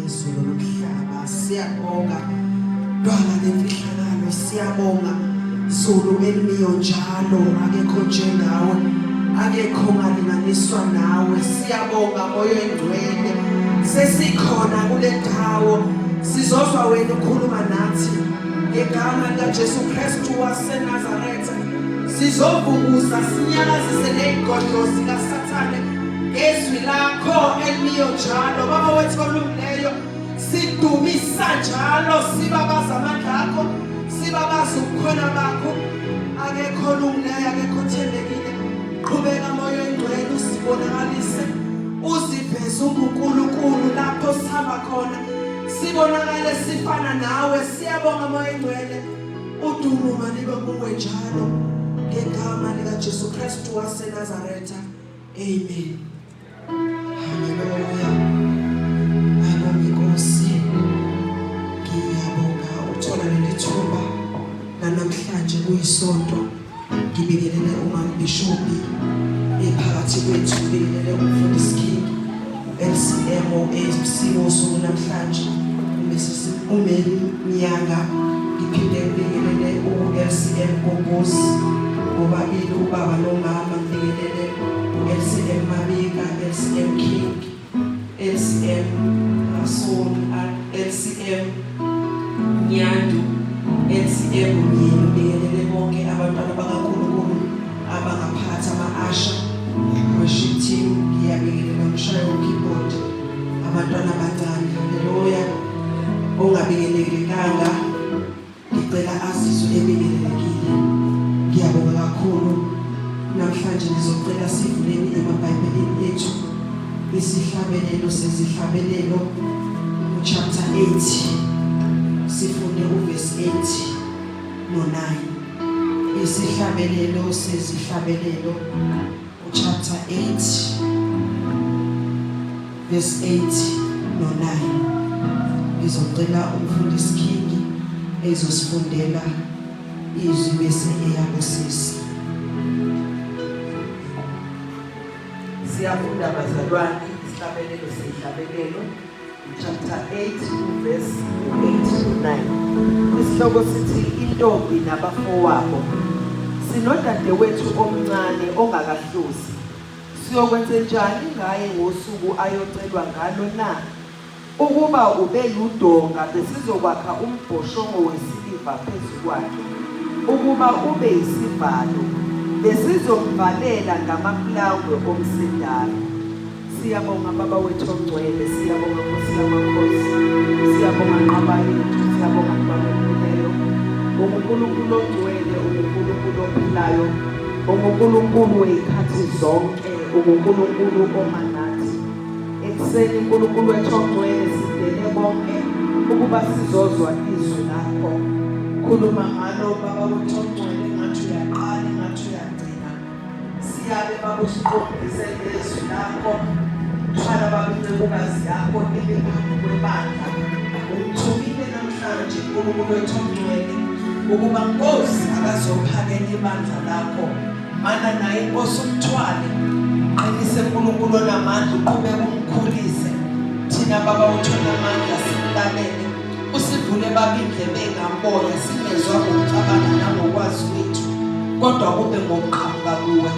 izulu nomhlaba siyabonga Dwala lemfihlakalo siyabonga Zulu elimiyo njalo akekho njengawe akekho ngalinganiswa nawe siyabonga moyo engcwele sesikhona kule ndawo sizozwa wena ukhuluma nathi ngegama likaJesu Kristu waseNazaretha sizovukuza sinyakazise nezigodlozi kaSathane ngezwi lakho elimiyo njalo baba wethu olungileyo sidumisa njalo sibabaza amandla akho sibabaza ubukhona bakho akekho olungileyo akekho thembekile qhubeka moyo engcwele usibonakalise uziveze ubuNkulunkulu lapho sihamba khona sibonakale sifana nawe siyabonga moyo engcwele udumo malibe kuwe njalo ngegama likaJesu Kristu waseNazaretha amen haleluya Nkosi ngiyabonga uthola lelithuba namhlanje kuyisonto ngibingelele uMbishophi ephakathi kwethu ngibingelele umfundisi King LCM eSimoso namhlanje umeli Nyanga ngiphinde ngibingelele uLCM Gombozi ngoba ubaba nomama ngibingelele uLCM Mabika LCM King LCM Rasul LCM Nyandu LCM ngibingelele bonke abantwana bakaNkulunkulu abangaphatha ama-asha worship team ngiyabingelela umshayo keyboard abantwana abancane haleluya ongabingelelekanga ngicela azizwe ebingelelekile ngiyabonga kakhulu namhlanje ngizocela sivuleni emabhayibhelini ethu isihlabelelo sezihlabelelo chapter 8 sifunde uverse 8 no9 isihlabelelo sezihlabelelo chapter 8 verse 8 no9 ngizocela umfundisi King ezosifundela izwi bese eyabosisi siyafunda bazalwane isihlabelelo sezihlabelelo chapter 8 verse 8 to 9 isihloko sithi intombi nabafowabo sinodadewethu omncane ongakahluzi siyokwenza njani ngaye ngosuku ayocelwa ngalo na ukuba ube ludonga besizokwakha umbhoshongo wesiliva phezu kwakhe ukuba ube isivalo besizomvalela ngamaplangwe omsindalo siyabonga baba wethu ongcwele siyabonga Nkosi yamakhosi siyabonga Nqaba yethu siyabonga Baba omkhulu uNkulunkulu ogcwele uNkulunkulu ophilayo uNkulunkulu wezikhathi zonke uNkulunkulu omanathi ekuseni uNkulunkulu wethu ongcwele sidele bonke ukuba sizozwa izwi lakho khuluma ngalo baba wethu ongcwele ngathi uyaqala ngathi uyagcina siyabe baba usiqondise izwi lakho Fala baba incekukazi yakho eliphambi kwebandla umthumile namhlanje uNkulunkulu wethu ongcwele ukuba Nkosi akazophakela ibandla lakho mana naye Nkosi umthwale qinise uNkulunkulu onamandla uqhubeke umkhulise thina baba uthona amandla silalele usivule babindlebe ngamoya singezwa ngokucabanga nangokwazi wethu kodwa kube ngokuqhamuka kuwe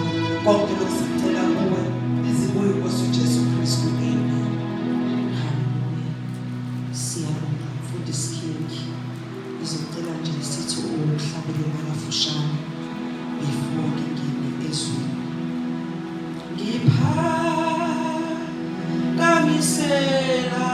konke lokusicela kuwe izibuye Nkosi uJesu Kristu amen siyabonga mfundisi King izocela nje sithi uhlabelela kafushane before ngingene ezweni ngiphakamisela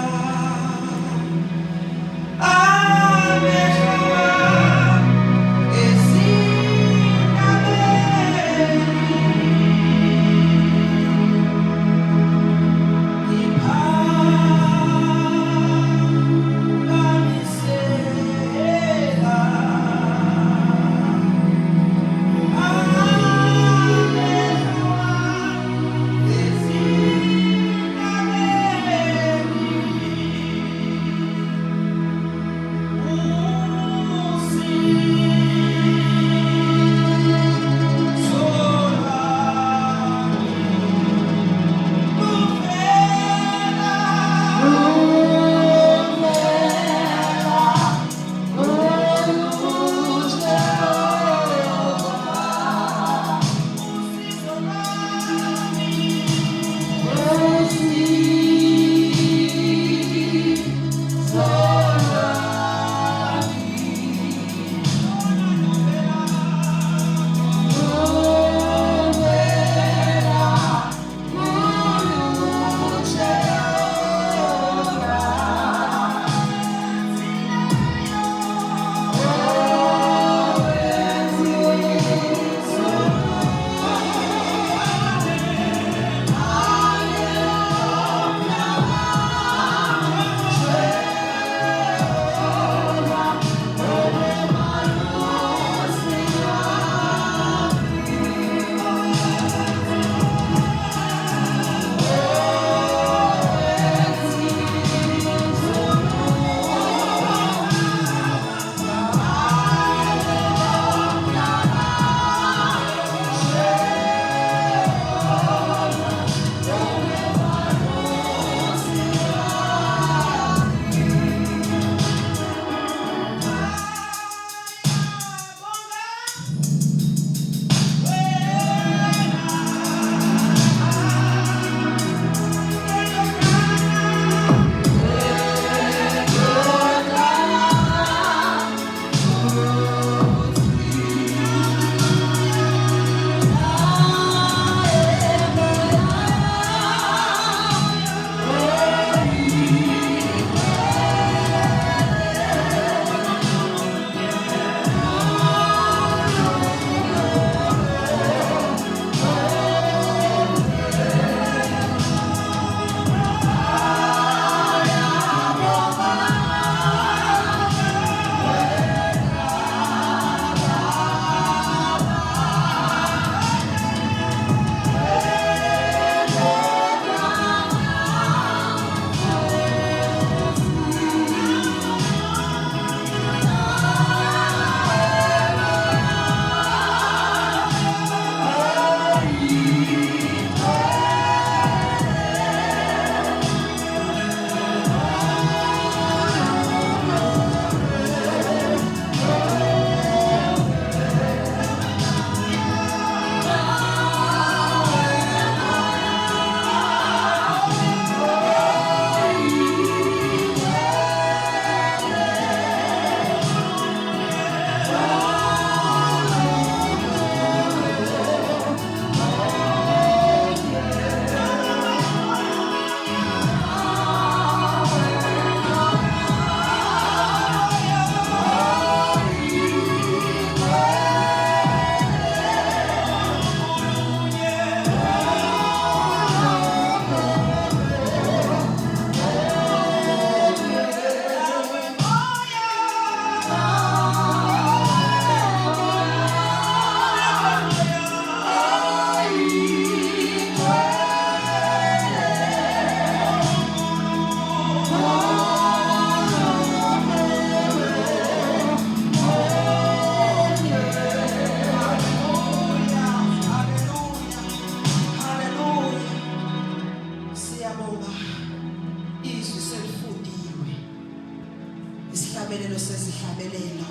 Ishlabelelo sezihlabelelo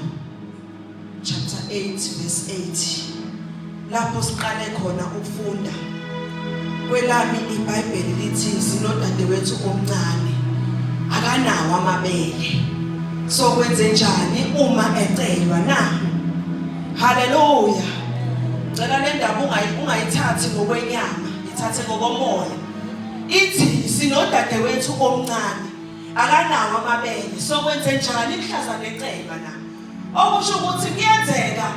chapter 8 verse 8 lapho siqale khona ukufunda kwelami iBhayibheli lithi sinodadewethu omncane akanawo amabele so kwenze njani uma ecelwa na haleluya cela le ndaba ungayithathi ngokwenyama ithathe ngokomoya ithi sinodadewethu omncane akanawo amabele so kwenze njani ihlaza lecelwa na okusho ukuthi kuyenzeka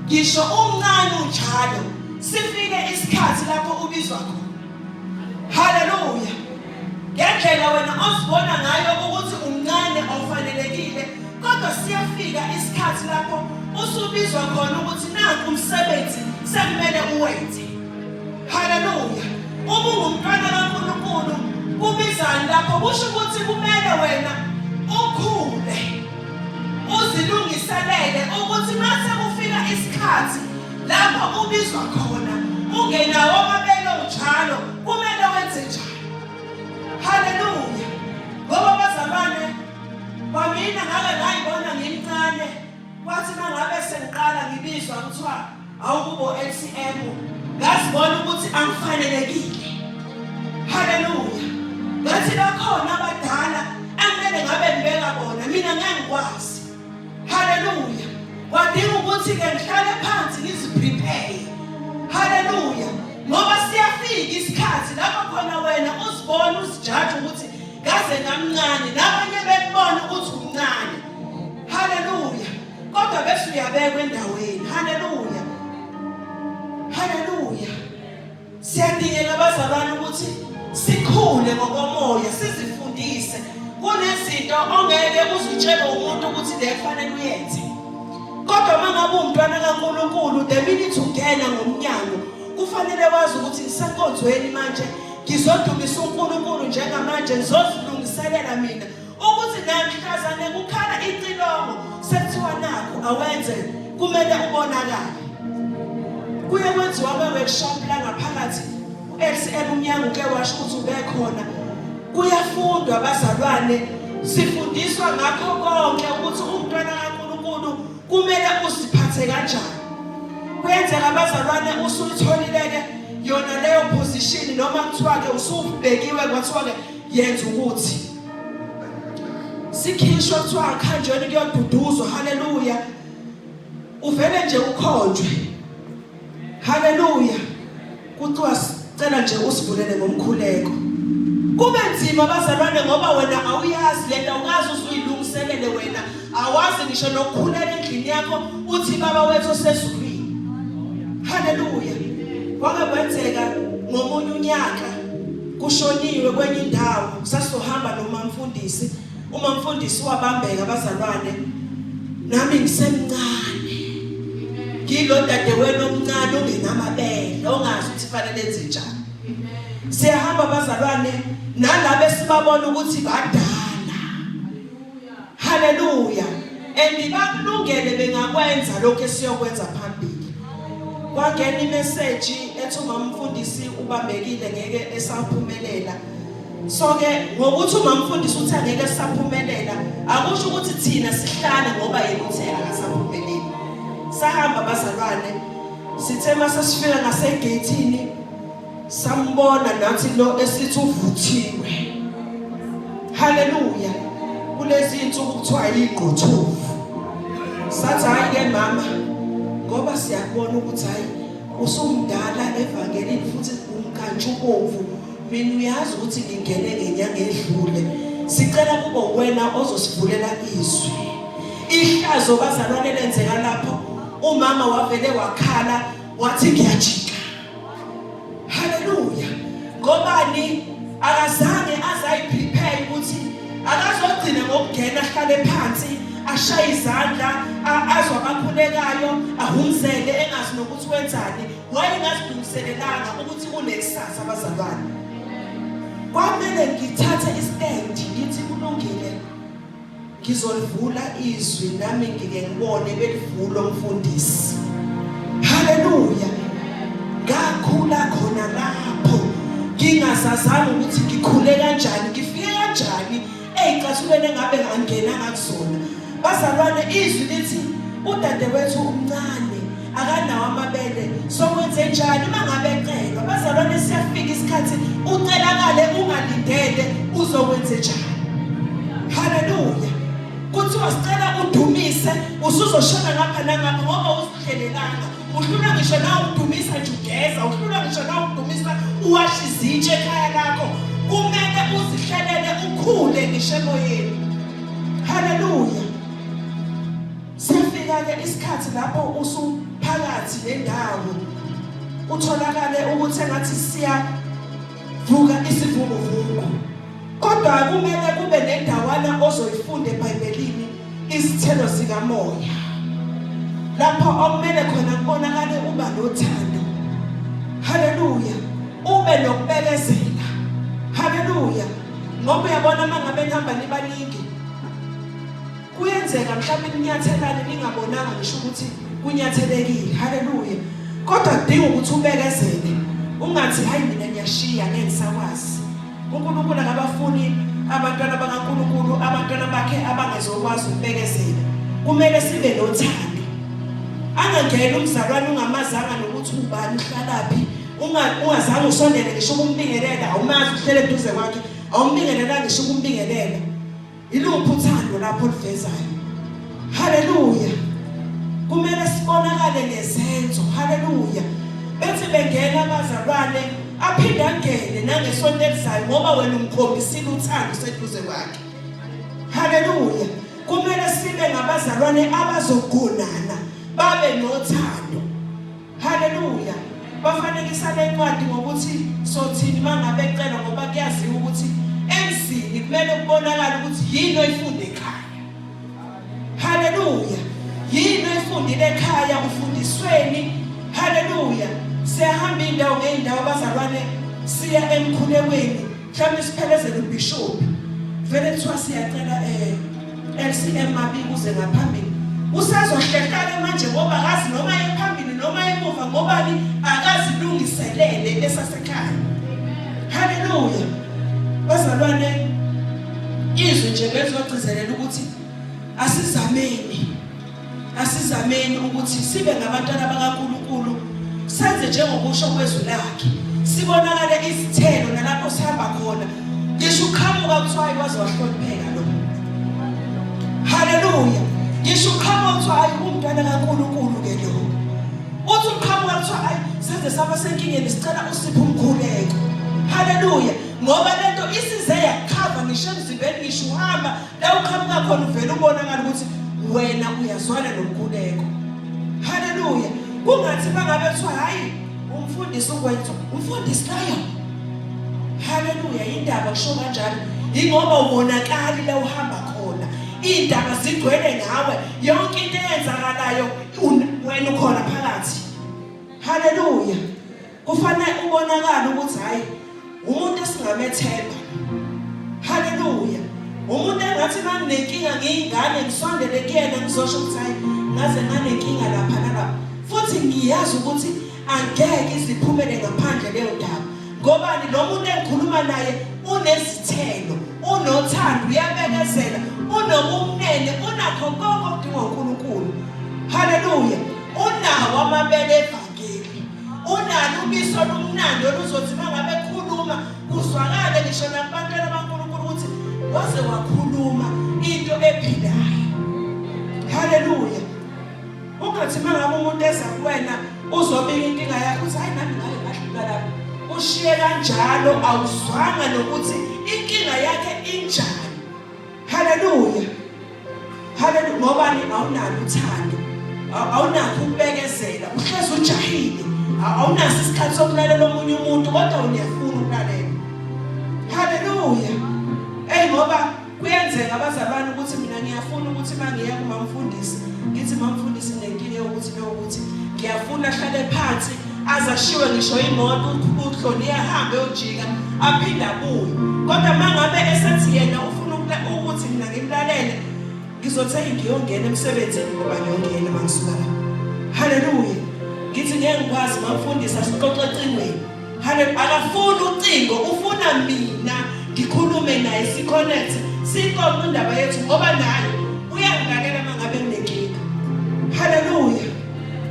ngisho umncane unjalo sifike isikhathi lapho ubizwa khona haleluya ngendlela wena osibona ngayo ukuthi umncane ofanelekile kodwa siyafika isikhathi lapho usubizwa khona ukuthi nanku umsebenzi sekumele uwenze haleluya uma ungumntwana kaNkulunkulu kubizana lapho kusho ukuthi kumele wena ukhule uzilungiselele ukuthi mase kufika isikhathi lapho ubizwa khona ungenawo amabele njalo kumele wenze njani haleluya ngoba bazalwane kwamina ngake ngayibona ngimncane kwathi mangabe sengiqala ngibizwa kuthiwa awukubo LCM ngazibona ukuthi angifanelekile haleluya ngathi bakhona abadala angeke ngabe ngibeka bona mina ngeke ngikwazi haleluya kwadinga ukuthi ke ngihlale phansi ngiziprepare haleluya ngoba siyafika isikhathi lapho khona wena uzibona usijaji ukuthi ngaze ngamncane nabanye bekubona ukuthi umncane haleluya kodwa bese uyabekwa endaweni haleluya haleluya siyadingeka abazalwane ukuthi sikhule ngokomoya sizifundise kunezinto ongeke uzitshele umuntu ukuthi le kufanele uyenze kodwa mangabe umntwana kaNkulunkulu the minute ungena ngomnyango kufanele wazi ukuthi ngisenkonzweni manje ngizodumisa uNkulunkulu njengamanje ngizozilungiselela mina ukuthi namhlazane kukhala icilongo sekuthiwa nakho awenze kumele ubonakale kuye kwenziwa workshop la ngaphakathi uLCM umnyango uke washo ukuthi ubekhona kuyafundwa abazalwane sifundiswa ngakho konke ukuthi umntwana kaNkulunkulu kumele uziphathe kanjani kwenzeka abazalwane usuyitholileke yona leyo position noma kuthiwa ke usubekiwe kwathiwa ke yenza ukuthi sikhishwa kuthiwa akhanjweni kuyoduduzwa haleluya uvele nje ukhonjwe haleluya kuthiwa cela nje usivulele ngomkhuleko kube nzima abazalwane ngoba wena awuyazi lento ungazi usuyilungiselele wena awazi ngisho nokukhulela endlini yakho uthi baba wethu sesizwini haleluya kwake kwenzeka ngomunye unyaka kushoniwe kwenye indawo sasizohamba nomamfundisi umamfundisi wabambeka abazalwane nami ngisemncane ngilo dadewenu omncane ongenamabele ongazi ukuthi fanele enze njani siyahamba abazalwane nalabe sibabona ukuthi badala haleluya bakulungele bengakwenza lokho esiyokwenza phambili kwangena imessage ethi umamfundisi ubambekile ngeke esaphumelela so ke ngokuthi umamfundisi uthi angeke esaphumelela akusho ukuthi thina sihlale ngoba yena uthe akasaphumeleli sahamba abazalwane sithe mase sifika ngasegatini sambona nathi lo esithi uvuthiwe haleluya kulezi insuku kuthiwa yiqothuvu sathi hayi ke mama ngoba siyabona ukuthi hayi usumdala evangelini futhi umkantshubovu mina uyazi ukuthi ngingene ngenyanga edlule sicela kube wena ozosivulela izwi ihlazo bazalwane lenzeka lapho umama wavele wakhala wathi ngiyajika haleluya ngobani akazange azayiprepare ukuthi akazogcina ngokungena ahlale phansi ashaye izandla azwa abakhulekayo ahumzele engazi nokuthi wenzani wayengazilungiselelanga ukuthi kunekusasa abazalwane kwamele ngithathe istand ngithi kulungile ngizolivula izwi nami ngike ngibone belivula umfundisi haleluya ngakhula khona lapho ngingasazanga ukuthi ngikhule kanjani ngifike kanjani ezicathulweni engabe ngangena ngakuzona Bazalwane izwi lithi udadewethu umncane akanawo amabele sokwenze njani mangabe ecelwa. Bazalwane siyafika isikhathi ucelakale ungalindele uzokwenze njani. Haleluya. Kuthiwa sicela udumise usuzoshona ngapha nangapha ngoba uzihlelelanga. Uhlula ngisho na udumisa nje ugeza, uhlula ngisho na udumisa uwasha izitshe ekhaya lakho. Kumele uzihlelele ukhule ngisho emoyeni. Haleluya. Sifika-ke isikhathi lapho usuphakathi nendawo utholakale ukuthi engathi siyavuka isivunguvungu. Kodwa kumele kube nendawana ozoyifunda eBhayibhelini izithelo zikamoya. Lapho okumele khona kubonakale uba nothando. Haleluya. Ube nokubekezela. Haleluya. Ngoba uyabona mangabe nihamba nibaningi kuyenzeka mhlawumbe ninyathelane ningabonanga ngisho ukuthi kunyathelekile. Haleluya. Kodwa kudinga ukuthi ubekezele. Ungathi hayi mina ngiyashiya ngeke ngisakwazi. uNkulunkulu akabafuni abantwana bakaNkulunkulu abantwana bakhe abangezokwazi ukubekezela. Kumele sibe nothando. Angangena umzalwane ungamazanga nokuthi ubani uhlalaphi. Ungazange usondele ngisho ukumbingelela awumazi uhlele eduze kwakhe awumbingelela ngisho ukumbingelela. Iluphi uthando lapho livezayo. Haleluya. Kumele sibonakale ngezenzo. Haleluya. Bethi bengena abazalwane aphinde angene nangesonto elizayo ngoba wena umkhombisile uthando seduze kwakhe. Haleluya. Kumele sibe ngabazalwane abazogonana babe nothando. Haleluya. Bafanekisa le ncwadi ngokuthi sothini mangabe ecelwa ngoba kuyaziwa ukuthi emsini kumele kubonakala ukuthi yini oyifunde ekhaya. Haleluya. Yini oyifundile ekhaya ufundisweni. Haleluya. Siyahamba indawo ngeindawo abazalwane siya emkhulekweni mhlawumbe siphelezele ubishop vele kuthiwa siyacela LCM Mabiko uze ngaphambili. Usazohlekana manje ngoba akazi noma ephambili noma emuva ngoba akazilungiselele esasekhaya. Haleluya. Bazalwane izwi nje bezogcizelela ukuthi asizameni ukuthi sibe ngabantwana bakaNkulunkulu. Senze njengokusho kwezwi lakhe. Sibonakale izithelo nalapho sihamba khona. Ngisho uqhamuka kuthiwa waze wahlonipheka lo. Haleluya. Ngisho uqhamuka kuthiwa umntwana kaNkulunkulu ke lo. Uthi uqhamuka kuthiwa senze saba senkingeni sicela usiphe umkhuleko. Haleluya. Ngoba lento isize yakhava ngisho emzimbeni ngisho uhamba la uqhamuka khona uvela ubonakala ukuthi wena uyazwana nomkhuleko. Haleluya. Kungathi bangabe kuthiwa hayi umfundisi ukwenza umfundisi layo. Haleluya. Indaba kusho kanjalo ingoba ubonakali la uhamba khona. Indaba zigcwele ngawe. Yonke into eyenzakalayo wena ukhona phakathi. Haleluya. Kufanele ubonakala ukuthi hayi umuntu esingamethemba. Haleluya. Umuntu engathi manginenkinga ngiyingane ngisondele kuyena ngizosho ukuthi hayi ngaze nganenkinga lapha nalapha. Futhi ngiyazi ukuthi angeke iziphumele ngaphandle leyo ndaba. Ngobani lo muntu engikhuluma naye unezithelo, unothando, uyabekezela, unobumnene, unakho konke okudingwa uNkulunkulu. Haleluya. Unawo amabele evangeli. Unalo ubiso lomnandi oluzothi mangabe ekhuluma kuzwakale ngisho nabantwana bakaNkulunkulu ukuthi waze wakhuluma into ephilayo. Haleluya. Ungathi mangabe umuntu eza kuwena uzobika inkinga yakho uthi hayi nami ngaye ngadlula lapha. Ushiye kanjalo awuzwanga nokuthi inkinga yakhe injani. Haleluya. Haleluya. Ngoba ni awunalo uthando. Awunakho ukubekezela. Uhlezi ujahile. Awunaso isikhathi sokulalela omunye umuntu kodwa uyafuna ukulalela. Haleluya. Ngoba kuyenzeka abazalwane ukuthi mina ngiyafuna ukuthi mangiya kumamfundisi ngithi mamfundisi nenkinga yokuthi lokuthi ngiyafuna ahlale phansi azashiwe ngisho imoto uhloni yahambe ojika aphinda abuye. Kodwa mangabe esethi yena ufuna ukuthi mina ngimlalele ngizothe ngiyongena emsebenzini ngoba ngiyongena mangisuka la. Haleluya. Ngithi ngeke ngikwazi mamfundisi asixoxe ecingweni. Haleluya. Akafuni ucingo ufuna mina ngikhulume naye siconnect sixoxe indaba yethu ngoba naye ungangilalela mangabe nginenkinga. Haleluya.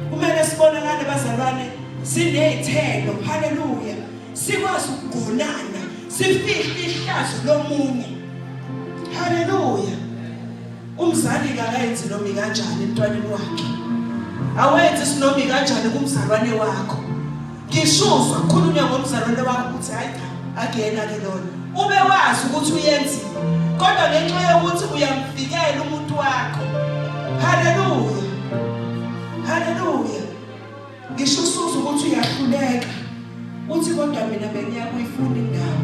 Kumele sibonakale bazalwane sinezithelo. Haleluya. Sikwazi ukugonana, sifihle ihlazo lomunye. Haleluya. Umzali akayenzi nomi kanjani emntwaneni wakhe. Awenze sinomi kanjani kumzalwane wakho. Ngishuzwa kukhulunywa ngomzalwane wakho ukuthi hayi akuyena ke lona. Ube wazi ukuthi uyenzile. Kodwa ngenxa yokuthi uyamvikela umuntu wakho. Haleluya. Haleluya. Ngisho usuzwa ukuthi uyahluleka. Uthi kodwa mina bengiyakuyifunda indawo.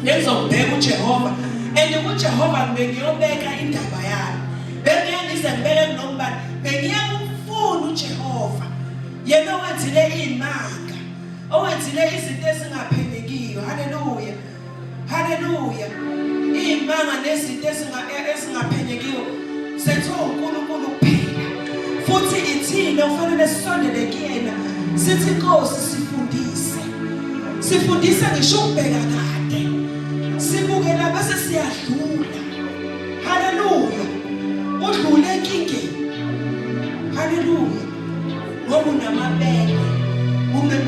Ngizobheka uJehova. And uJehova bengiyobeka indaba yami. Bengiyangize ngibeke kunombani. Bengiyakufuna uJehova. Yena owenzile imanga. Owenzile izinto ezingaphendekiyo. Haleluya. Haleluya. Imanga nezinto ezingaphendekiyo sethiwa uNkulunkulu kuphela. Futhi ithina ufanele sisondele kuyena. Sithi Nkosi sifundise. Sifundise ngisho ukubheka kade. Sibukela bese siyadlula. Haleluya. Udlule enkingeni. Haleluya. Ngoba unamabele.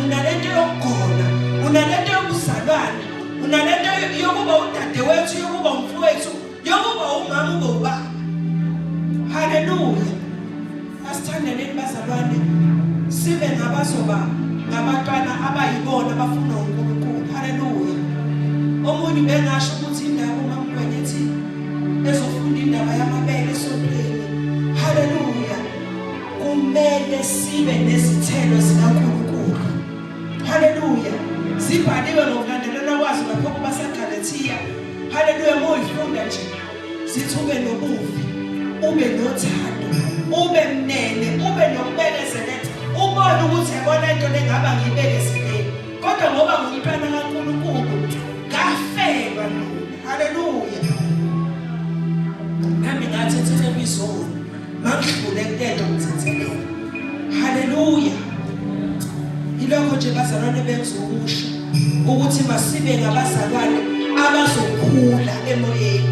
Unalento yokugona, unalento yokuzalwana, unalento yokuba udadewethu, yokuba umfowethu, yokuba umama ube ubaba. Haleluya. Asithandaneni bazalwane sibe ngabazoba ngabantwana abayibona abafuna uNkulunkulu. Haleluya. Omunye bengasho ukuthi indaba uMamgwenya ethi ezofunda indaba yamabele esontweni. Haleluya. Kumele sibe nezithelo zikaNkulunkulu. Haleluya. Sibhaliwe ngokulandelana kwazo lapho kubaseGalatia. Haleluya. Moyifunda nje sithi ube nobuvi, ube nothando, ube mnene, ube nokubekezela. Ubone ukuthi yabona into lengaba ngibekezelele. Kodwa ngoba ngumntwana kaNkulunkulu ngafelwa mina. Haleluya. Nami ngathethele bizona. Mangidlule kutento ngithethelele. Haleluya. Ilokho nje bazalwane bengizokusho ukuthi masibe ngabazalwane abazokhula emoyeni.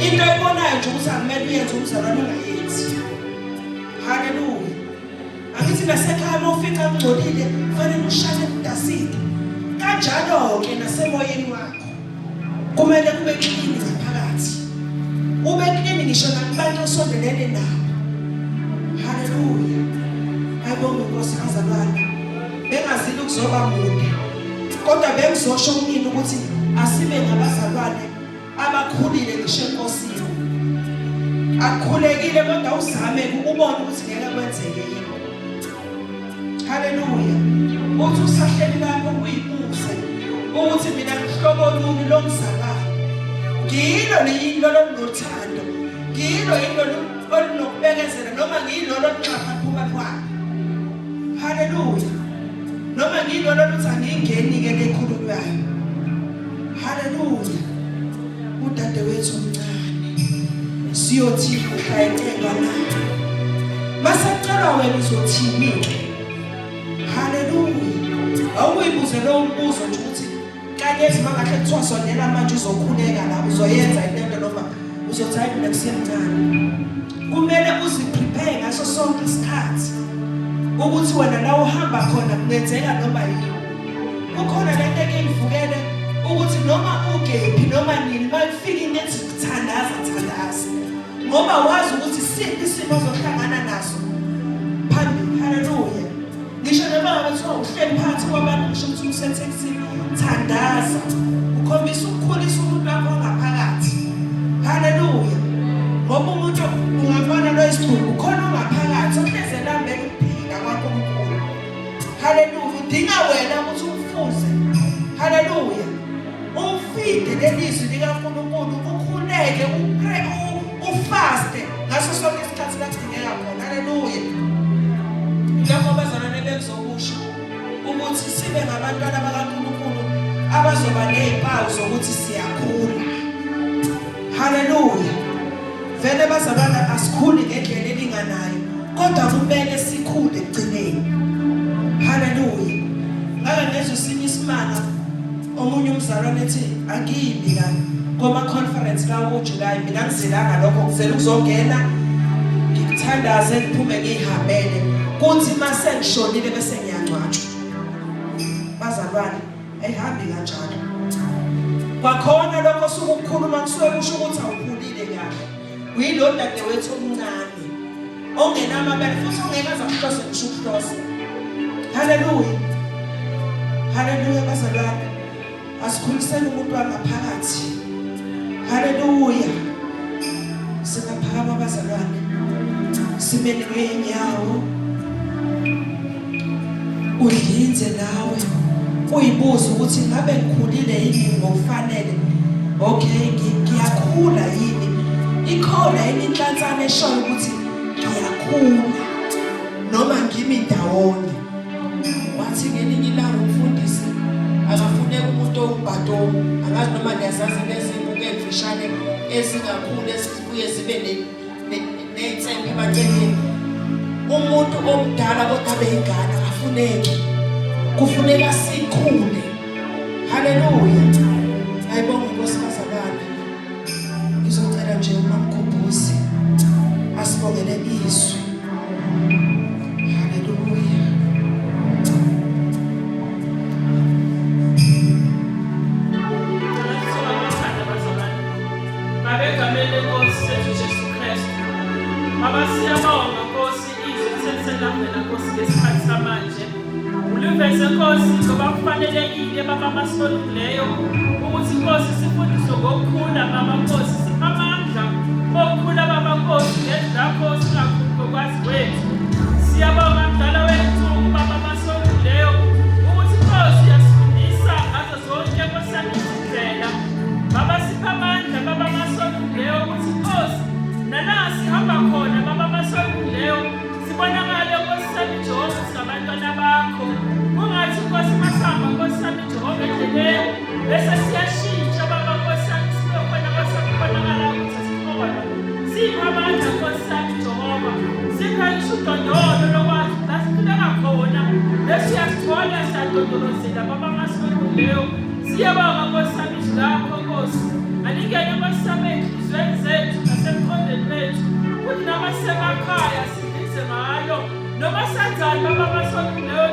Into eyibonayo nje ukuthi akumele uyenze umzalwane ungayenzi. Haleluya. Angithi nasekhaya mawufica ngcolile kufanele ushane udasile. Kanjalo-ke nasemoyeni wakho kumele kube clean ngaphakathi. Ube clean ngisho nakubantu osondelene nabo. Haleluya. Ayibonge Nkosi bazalwane. Bengazili ukuzoba mude. Kodwa bengizosho kumina ukuthi asibe ngabazalwane abakhulile ngisho enkosini. Akukhulekile kodwa uzame ukubona ukuthi ngeke kwenzeke yini. Haleluya. Uthi usahleli lapho uyibuze ukuthi mina ngihlobo luni lomzalwane. Ngilo yini lonothando. Ngilo yini olunokubekezela noma ngilo lokuxapha phuma kwakhe. Haleluya. Noma ngilo lokuthi angingeni ke lekhulunywayo. Haleluya. Udadewethu omncane siyothi ukhayeleka naye. Masaqala wena uzothini? Haleluya. Awuyibuze lo mbuzo nje ukuthi kanye ezimangahle kuthiwa sondela manje uzokhuleka la uzoyenza into noma uzothi hayi mina kusemncane. Kumele uziprepare ngaso sonke isikhathi ukuthi wena la uhamba khona kungenzeka noma yini. Kukhona lento engivukele ukuthi noma ugephi noma nini mayifika into ezikuthandaza thandaza. Ngoba wazi ukuthi siphi isimo ozohlangana naso phambili. Haleluya. Ngisho noma ngabe uhleli phansi kwabantu ngisho ukuthi usetheksini thandaza. Ukhombisa ukukhulisa umuntu wakho ngaphakathi. Haleluya. Ngoba umuntu ungafana noyisithulu ukhona ngaphakathi okuhlezela mbele ukubheka kwakho uNkulunkulu. Haleluya. Udinga wena ukuthi umfuze. Haleluya. Umfide lelizwi likaNkulunkulu ukhuleke upray ufaste ngaso sonke isikhathi la kudingeka khona. Haleluya. Lapho bazalwane bengizokusho ukuthi sibe ngabantwana bakaNkulunkulu abazoba nezimpawu zokuthi siyakhula. Haleluya. Vele bazalwane asikhuli ngendlela elinganayo kodwa kumele sikhule ekugcineni. Haleluya. Ngake ngezwe sinye isimanga omunye umzalwane ethi angiyimi la koma conference la uJuly mina ngizelanga lokho ngizela ukuzongena ngikuthandaze ngiphume ngihambele kuthi mase ngishonile bese ngiyangcwatshwa bazalwane ehambi kanjalo kwakhona lokho sokukhuluma kusuke kusho ukuthi awukhulile kahle uyilo dadewethu omncane ongenamabele futhi ongekaza kuhlose kusho ukuhlose haleluya haleluya bazalwane asikhuliseni umuntu wangaphakathi haleluya singaphakama bazalwane simele ngeenyawo udlinze nawe uyibuza ukuthi ngabe ngikhulile yini ngokufanele okay ngiyakhula yini ikhona yini inhlanzana eshoyo ukuthi ngiyakhula noma ngimi ndawonye wathi ngelinye ilanga umfundisi akafuneka umuntu owubhato angazi noma niyazazi lezibuke emfishane ezingakhulu esibuye zibe ney'nsembe emanceleni umuntu omdala kodwa beyingane akafuneki kufuneka sikhule haleluya ayibonge Nkosi bazalwane ngizocela nje uMamkhumbuzi asibongele izwi haleluya abegamele Nkosi yethu Jesu Kristu abasiyabonga Nkosi izwi selilambela Nkosi ngesikhathi samanje uliveze Nkosi ngoba kufanelekile baba abasolungileyo ukuthi Nkosi sifundiswe ngokukhula baba Nkosi siphamandla ngokukhula baba Nkosi ngezakho singakhulu ngokwazi kwethu siyabonga mdala wethu baba abasolungileyo ukuthi Nkosi yasifundisa ngazo zonke Nkosi izindlela baba siphamandla baba abasolungileyo ukuthi Nkosi nala sihamba khona baba abasolungileyo sibonakale Nkosi sami Jehova singabantwana bakho kungathi Nkosi masihamba Nkosi sami Jehova endleleni bese siyashintsha baba Nkosi sami sibe khona Nkosi sami kubonakala ukuthi sikhona sipha amandla Nkosi sami Jehova sipha isudondolo lokwazi la siphila khona lesiyasithola siyadondolozela baba abasolungileyo siyabonga Nkosi sami izilakho Nkosi alingene Nkosi sami enhlizweni zethu nasemqondweni wethu kuthi namasemakhaya sibize ngalo noma sanjani baba abasolungileyo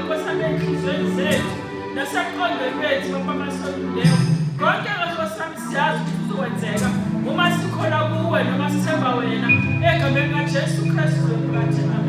Nkosi sami enhlizweni zethu nasemqondweni wethu baba abasolungileyo konke Nkosi sami siyazi ukuthi kuzokwenzeka uma sikhona kuwe noma sithemba wena egameni kaJesu Kristu Amen.